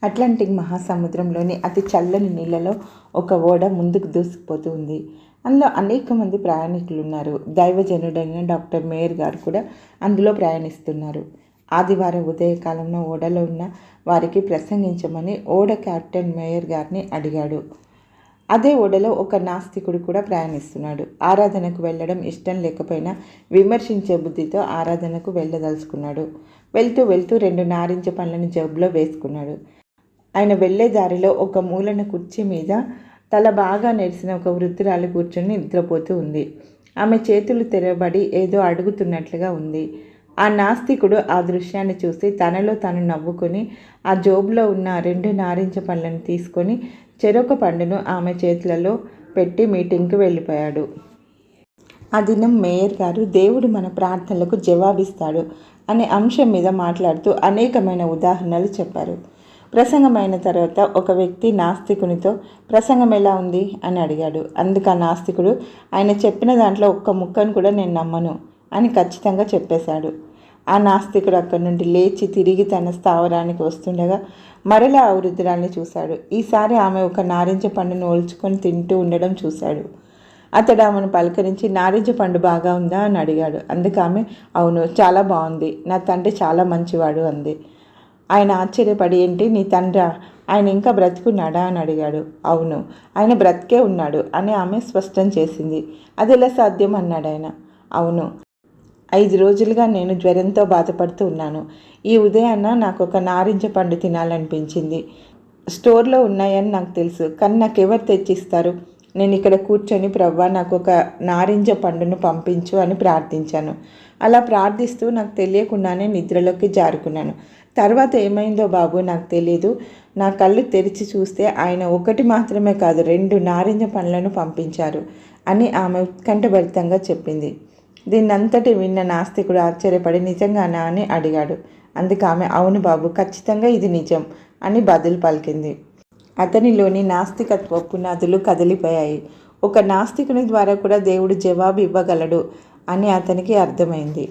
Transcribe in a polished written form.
Atlantic మహాసముద్రంలోని అతి చల్లని నీళ్ళలో ఒక ఓడ ముందుకు దూసుకుపోతూ ఉంది. అందులో అనేక మంది ప్రయాణికులు ఉన్నారు. దైవజనుడైన డాక్టర్ మేయర్ గారు కూడా అందులో ప్రయాణిస్తున్నారు. ఆదివారం ఉదయకాలంలో ఓడలో ఉన్న వారికి ప్రసంగించమని ఓడ కెప్టెన్ మేయర్ గారిని అడిగాడు. అదే ఓడలో ఒక నాస్తికుడు కూడా ప్రయాణిస్తున్నాడు. ఆరాధనకు వెళ్ళడం ఇష్టం లేకపోయినా విమర్శించే బుద్ధితో ఆరాధనకు వెళ్ళదలుచుకున్నాడు. వెళ్తూ వెళ్తూ 2 నారింజ పండ్లను జేబులో వేసుకున్నాడు. ఆయన వెళ్లే దారిలో ఒక మూలన కుర్చీ మీద తల బాగా నెరిసిన ఒక వృద్ధురాలు కూర్చొని నిద్రపోతూ ఉంది. ఆమె చేతులు తెరబడి ఏదో అడుగుతున్నట్లుగా ఉంది. ఆ నాస్తికుడు ఆ దృశ్యాన్ని చూసి తనలో తాను నవ్వుకొని ఆ జోబులో ఉన్న 2 నారింజ పండ్లను తీసుకొని చెరొక పండును ఆమె చేతులలో పెట్టి మీటింగ్కి వెళ్ళిపోయాడు. ఆ దినం మేయర్ గారు దేవుడు మన ప్రార్థనలకు జవాబిస్తాడు అనే అంశం మీద మాట్లాడుతూ అనేకమైన ఉదాహరణలు చెప్పారు. ప్రసంగమైన తర్వాత ఒక వ్యక్తి నాస్తికునితో ప్రసంగం ఎలా ఉంది అని అడిగాడు. అందుకు ఆ నాస్తికుడు ఆయన చెప్పిన దాంట్లో ఒక్క ముక్కను కూడా నేను నమ్మను అని ఖచ్చితంగా చెప్పేశాడు. ఆ నాస్తికుడు అక్కడి నుండి లేచి తిరిగి తన స్థావరానికి వస్తుండగా మరలా ఆ వృద్ధురాల్ని చూశాడు. ఈసారి ఆమె ఒక నారింజ పండును ఒల్చుకొని తింటూ ఉండడం చూశాడు. అతడు ఆమెను పలకరించి నారింజ పండు బాగా ఉందా అని అడిగాడు. అందుకు ఆమె అవును చాలా బాగుంది, నా తండ్రి చాలా మంచివాడు అంది. ఆయన ఆశ్చర్యపడి ఏంటి నీ తండ్రా, ఆయన ఇంకా బ్రతుకున్నాడా అని అడిగాడు. అవును ఆయన బ్రతికే ఉన్నాడు అని ఆమె స్పష్టం చేసింది. అది ఎలా సాధ్యం అన్నాడు ఆయన. అవును 5 రోజులుగా నేను జ్వరంతో బాధపడుతూ ఉన్నాను. ఈ ఉదయాన్న నాకు ఒక నారింజ పండు తినాలనిపించింది. స్టోర్లో ఉన్నాయని నాకు తెలుసు, కానీ నాకెవరు తెచ్చిస్తారు? నేను ఇక్కడ కూర్చొని ప్రవ్వా నాకు ఒక నారింజ పండును పంపించు అని ప్రార్థించాను. అలా ప్రార్థిస్తూ నాకు తెలియకుండానే నిద్రలోకి జారుకున్నాను. తర్వాత ఏమైందో బాబు నాకు తెలియదు. నా కళ్ళు తెరిచి చూస్తే ఆయన ఒకటి మాత్రమే కాదు 2 నారింజ పండ్లను పంపించారు అని ఆమె ఉత్కంఠభరితంగా చెప్పింది. దీన్నంతటి విన్న నాస్తికుడు ఆశ్చర్యపడి నిజంగానా అని అడిగాడు. అందుకు ఆమె అవును బాబు ఖచ్చితంగా ఇది నిజం అని బదులు పలికింది. అతనిలోని నాస్తికత్వ పునాదులు కదిలిపోయాయి. ఒక నాస్తికుని ద్వారా కూడా దేవుడు జవాబు ఇవ్వగలడు అని అతనికి అర్థమైంది.